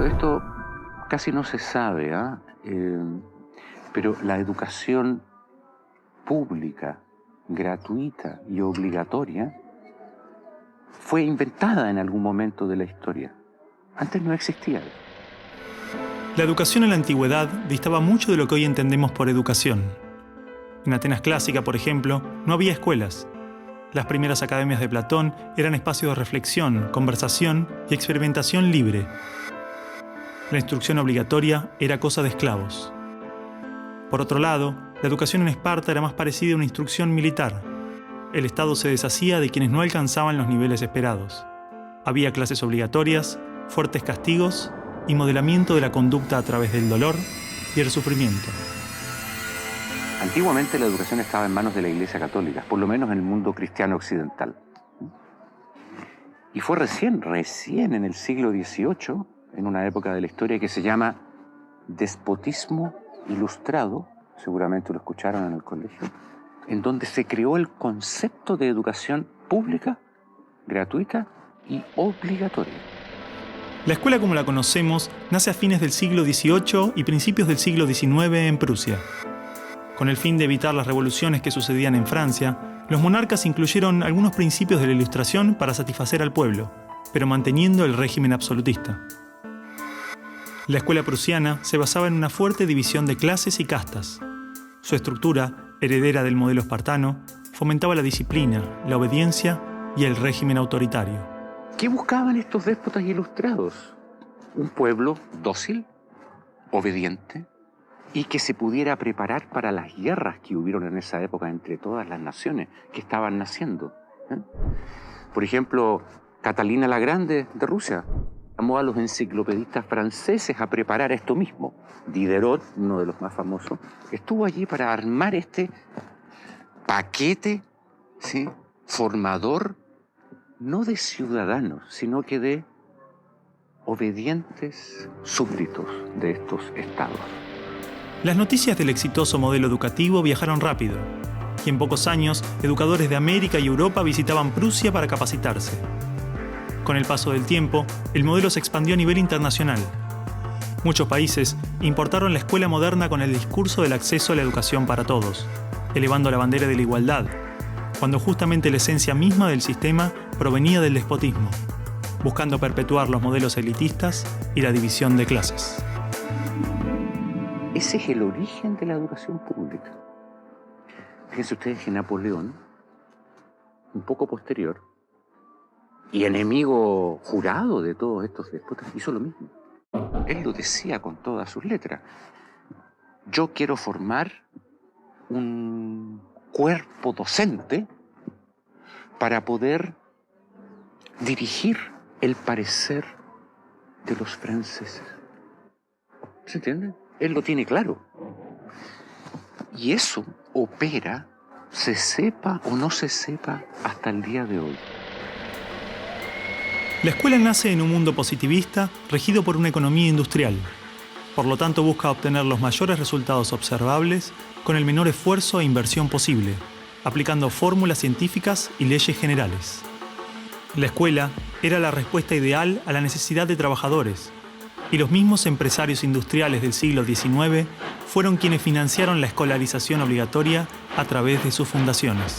Esto casi no se sabe, pero la educación pública, gratuita y obligatoria fue inventada en algún momento de la historia. Antes no existía. La educación en la antigüedad distaba mucho de lo que hoy entendemos por educación. En Atenas clásica, por ejemplo, no había escuelas. Las primeras academias de Platón eran espacios de reflexión, conversación y experimentación libre. La instrucción obligatoria era cosa de esclavos. Por otro lado, la educación en Esparta era más parecida a una instrucción militar. El Estado se deshacía de quienes no alcanzaban los niveles esperados. Había clases obligatorias, fuertes castigos y modelamiento de la conducta a través del dolor y el sufrimiento. Antiguamente la educación estaba en manos de la Iglesia Católica, por lo menos en el mundo cristiano occidental. Y fue recién en el siglo XVIII, en una época de la historia que se llama despotismo ilustrado, seguramente lo escucharon en el colegio, en donde se creó el concepto de educación pública, gratuita y obligatoria. La escuela como la conocemos nace a fines del siglo XVIII y principios del siglo XIX en Prusia. Con el fin de evitar las revoluciones que sucedían en Francia, los monarcas incluyeron algunos principios de la Ilustración para satisfacer al pueblo, pero manteniendo el régimen absolutista. La escuela prusiana se basaba en una fuerte división de clases y castas. Su estructura, heredera del modelo espartano, fomentaba la disciplina, la obediencia y el régimen autoritario. ¿Qué buscaban estos déspotas ilustrados? Un pueblo dócil, obediente, y que se pudiera preparar para las guerras que hubieron en esa época entre todas las naciones que estaban naciendo. Por ejemplo, Catalina la Grande de Rusia llamó a los enciclopedistas franceses a preparar esto mismo. Diderot, uno de los más famosos, estuvo allí para armar este paquete, ¿sí?, formador, no de ciudadanos, sino que de obedientes súbditos de estos estados. Las noticias del exitoso modelo educativo viajaron rápido, y en pocos años, educadores de América y Europa visitaban Prusia para capacitarse. Con el paso del tiempo, el modelo se expandió a nivel internacional. Muchos países importaron la escuela moderna con el discurso del acceso a la educación para todos, elevando la bandera de la igualdad, cuando justamente la esencia misma del sistema provenía del despotismo, buscando perpetuar los modelos elitistas y la división de clases. Ese es el origen de la educación pública. Fíjense ustedes que Napoleón, un poco posterior, y enemigo jurado de todos estos déspotas, hizo lo mismo. Él lo decía con todas sus letras. Yo quiero formar un cuerpo docente para poder dirigir el parecer de los franceses. ¿Se entiende? Él lo tiene claro. Y eso opera, se sepa o no se sepa, hasta el día de hoy. La escuela nace en un mundo positivista regido por una economía industrial. Por lo tanto, busca obtener los mayores resultados observables con el menor esfuerzo e inversión posible, aplicando fórmulas científicas y leyes generales. La escuela era la respuesta ideal a la necesidad de trabajadores, y los mismos empresarios industriales del siglo XIX fueron quienes financiaron la escolarización obligatoria a través de sus fundaciones.